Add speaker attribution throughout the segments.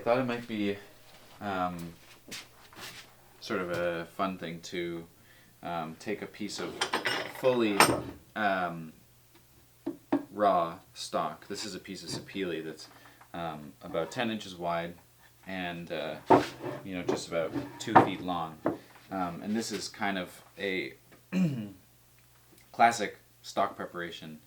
Speaker 1: I thought it might be sort of a fun thing to take a piece of fully raw stock. This is a piece of sapele that's about 10 inches wide and just about 2 feet long. And this is kind of a classic stock preparation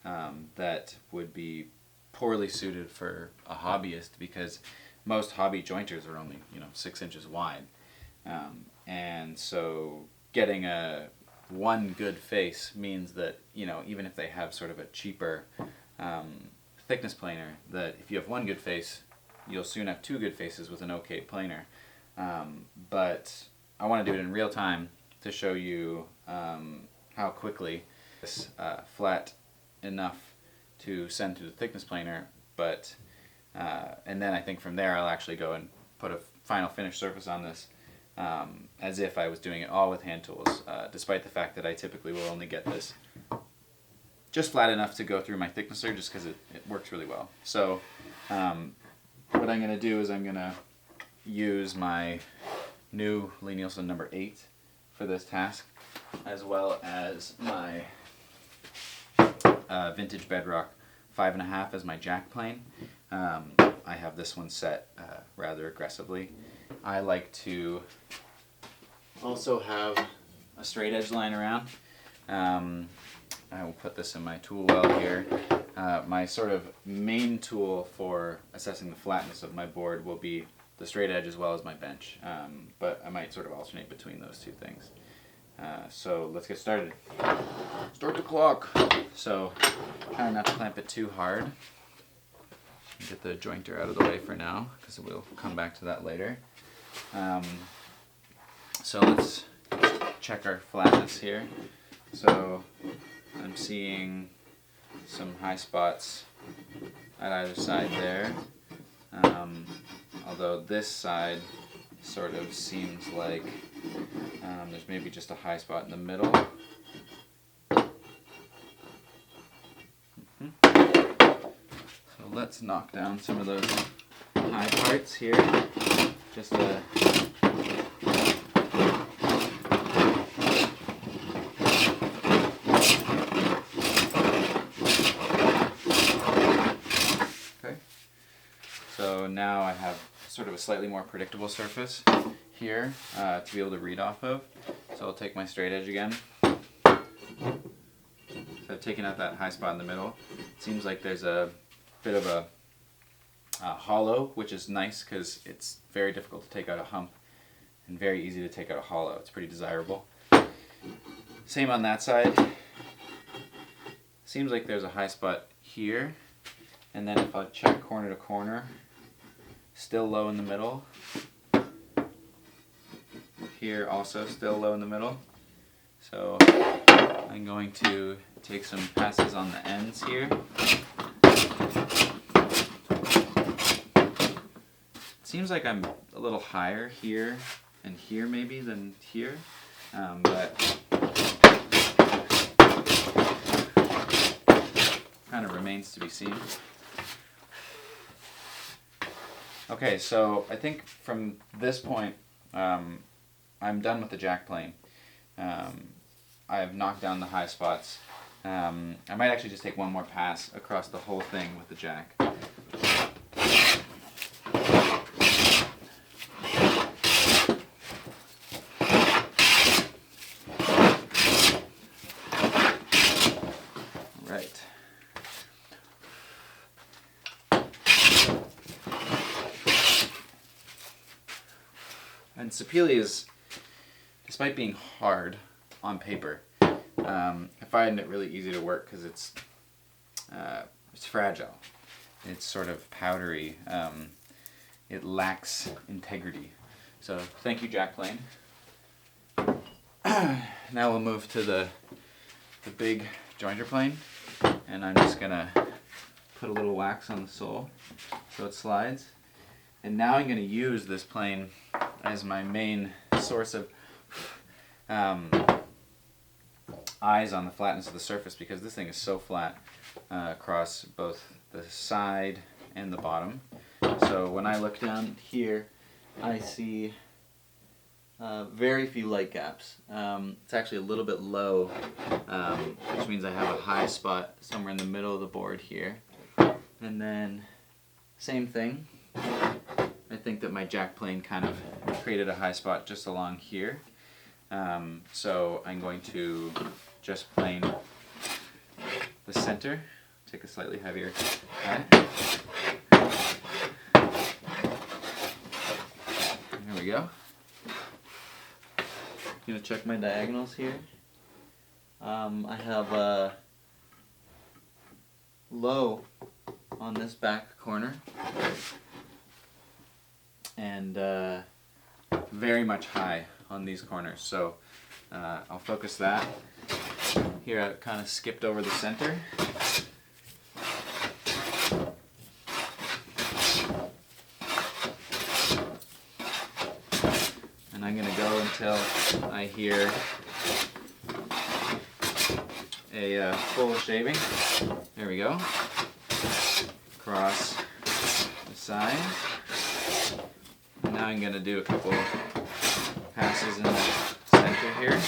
Speaker 1: that would be poorly suited for a hobbyist because most hobby jointers are only 6 inches wide, and so getting one good face means that even if they have sort of a cheaper thickness planer, that if you have one good face, you'll soon have two good faces with an okay planer. But I want to do it in real time to show you how quickly it's flat enough to send to the thickness planer, but and then I think from there I'll actually go and put a final finished surface on this as if I was doing it all with hand tools, despite the fact that I typically will only get this just flat enough to go through my thicknesser just because it works really well. So what I'm going to do is I'm going to use my new Nielsen No. 8 for this task, as well as my vintage Bedrock 5.5 as my jack plane. I have this one set rather aggressively. I like to also have a straight edge line around. I will put this in my tool well here. My sort of main tool for assessing the flatness of my board will be the straight edge as well as my bench, but I might sort of alternate between those two things. So let's get started. Start the clock. So try not to clamp it too hard. Get the jointer out of the way for now because we'll come back to that later. So let's check our flatness here. So I'm seeing some high spots at either side there, although this side sort of seems like there's maybe just a high spot in the middle. So let's knock down some of those high parts here. Just a So now I have sort of a slightly more predictable surface here to be able to read off of. So I'll take my straight edge again. So I've taken out that high spot in the middle. It seems like there's a bit of a hollow, which is nice because it's very difficult to take out a hump and very easy to take out a hollow. It's pretty desirable. Same on that side. Seems like there's a high spot here. And then if I check corner to corner, still low in the middle. Here also still low in the middle. So I'm going to take some passes on the ends here. It seems like I'm a little higher here and here maybe than here, but kind of remains to be seen. Okay, so I think from this point, I'm done with the jack plane. I've knocked down the high spots. I might actually just take one more pass across the whole thing with the jack. Right. And sapele is, despite being hard on paper, I find it really easy to work because it's fragile. It's sort of powdery. It lacks integrity. So thank you, jack plane. Now we'll move to the big jointer plane, and I'm just gonna put a little wax on the sole so it slides. And now I'm going to use this plane as my main source of eyes on the flatness of the surface, because this thing is so flat across both the side and the bottom. So when I look down here, I see very few light gaps. It's actually a little bit low, which means I have a high spot somewhere in the middle of the board here. And then, same thing. I think that my jack plane kind of created a high spot just along here. So I'm going to just plane the center, take a slightly heavier hat. There we go. I'm going to check my diagonals here. I have a low on this back corner and very much high on these corners. So I'll focus that. Here I kind of skipped over the center. And I'm going to go until I hear a full shaving. There we go. Across the side. And now I'm going to do a couple passes in the center here.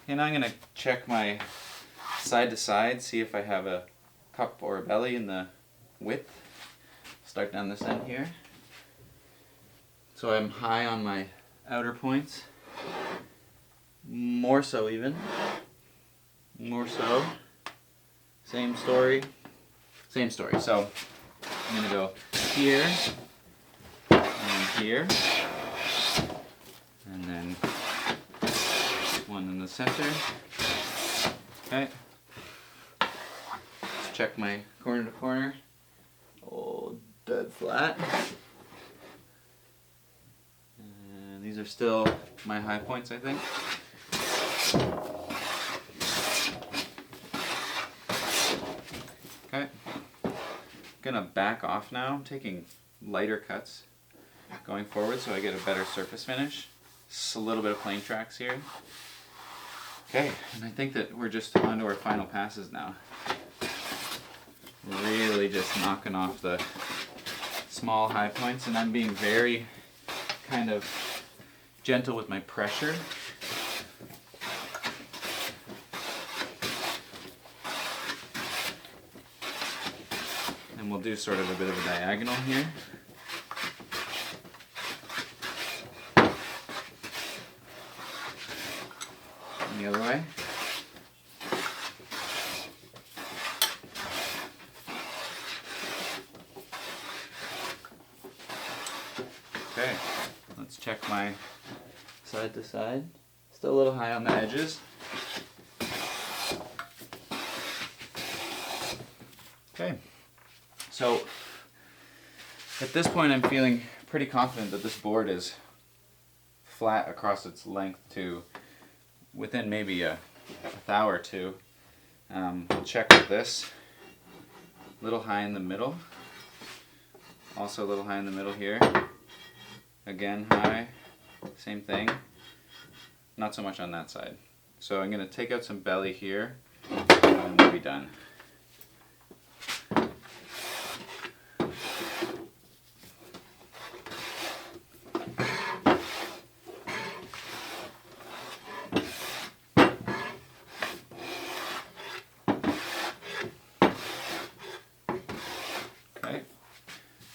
Speaker 1: And I'm going to check my side to side, see if I have a cup or a belly in the width. Start down this end here. So I'm high on my outer points. More so even. More so. Same story. Same story. So I'm going to go here and here. And then one in the center. Okay. Let's check my corner to corner. Oh, dead flat. And these are still my high points, I think. Okay. I'm gonna back off now. I'm taking lighter cuts going forward so I get a better surface finish. Just a little bit of plane tracks here. Okay, and I think that we're just on to our final passes now. Really just knocking off the small high points, and I'm being very kind of gentle with my pressure. And we'll do sort of a bit of a diagonal here. The other way. Okay, let's check my side to side. Still a little high on the edges. Okay, so at this point I'm feeling pretty confident that this board is flat across its length to within maybe a thou or two. We'll check with this. A little high in the middle. Also a little high in the middle here. Again high. Same thing. Not so much on that side. So I'm going to take out some belly here and we'll be done.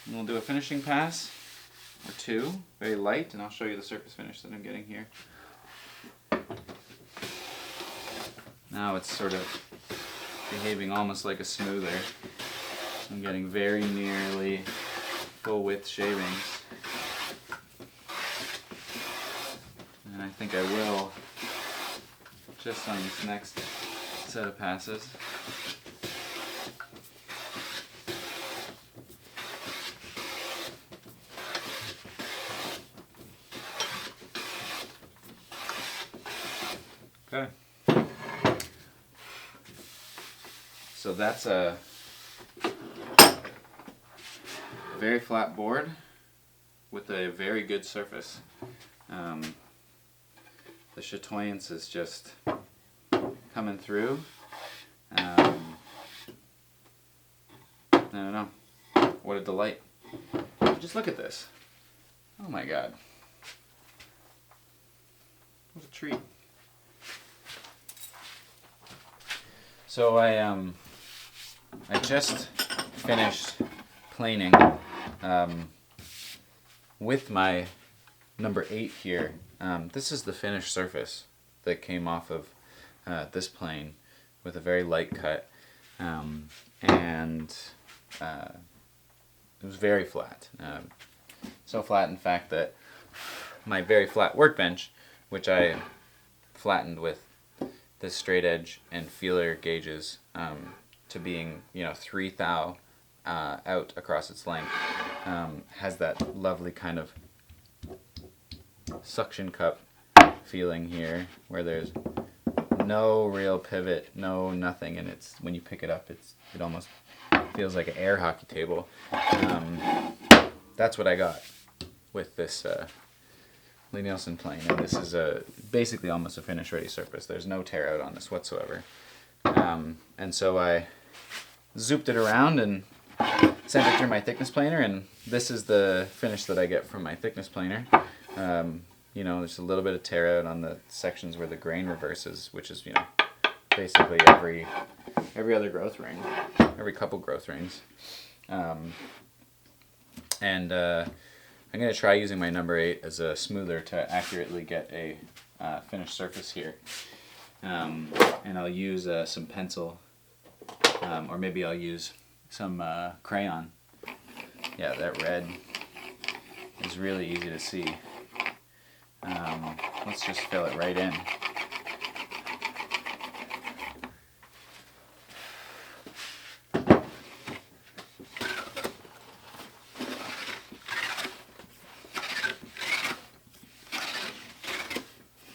Speaker 1: And we'll do a finishing pass, or two, very light, and I'll show you the surface finish that I'm getting here. Now it's sort of behaving almost like a smoother. I'm getting very nearly full width shavings. And I think I will, just on this next set of passes. Okay. So that's a very flat board with a very good surface. The chatoyance is just coming through. I don't know. What a delight. Just look at this. Oh my god. What a treat. So I just finished planing with my number 8 here. This is the finished surface that came off of this plane with a very light cut, and it was very flat. So flat, in fact, that my very flat workbench, which I flattened with this straight edge and feeler gauges to being 3 thou out across its length, has that lovely kind of suction cup feeling here, where there's no real pivot, no nothing, and it's when you pick it up, it almost feels like an air hockey table. That's what I got with this Nielsen plane, and this is basically almost a finish ready surface. There's no tear out on this whatsoever, and so I zooped it around and sent it through my thickness planer, and this is the finish that I get from my thickness planer. There's a little bit of tear out on the sections where the grain reverses, which is basically every other growth ring, every couple growth rings. And I'm going to try using my number 8 as a smoother to accurately get a finished surface here. And I'll use some pencil, or maybe I'll use some crayon. Yeah, that red is really easy to see. Let's just fill it right in.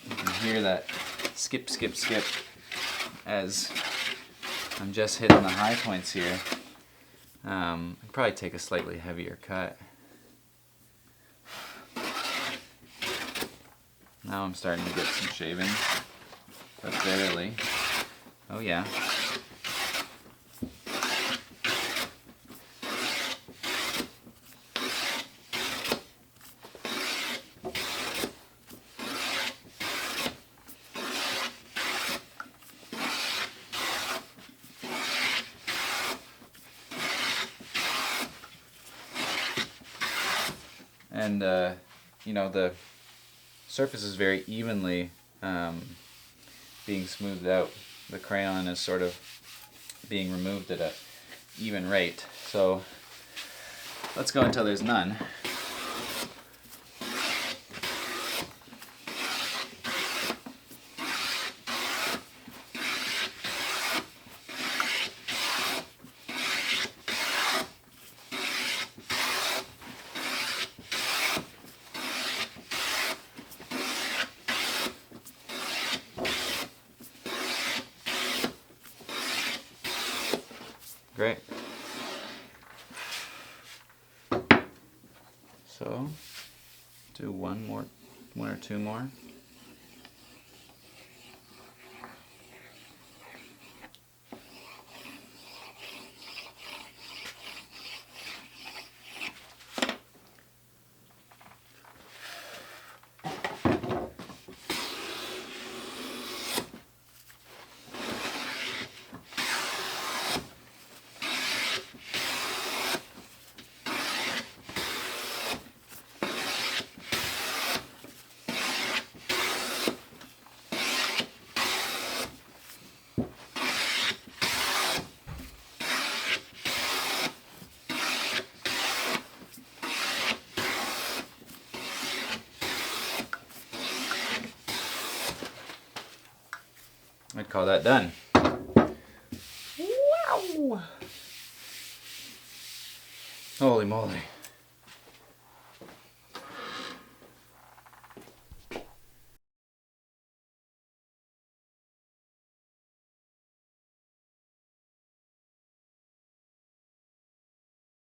Speaker 1: You can hear that skip, skip, skip as I'm just hitting the high points here. I'd probably take a slightly heavier cut. Now I'm starting to get some shavings, but barely. Oh yeah. And the surface is very evenly being smoothed out. The crayon is sort of being removed at an even rate. So let's go until there's none. Great. So, do one or two more. I'd call that done. Wow! Holy moly.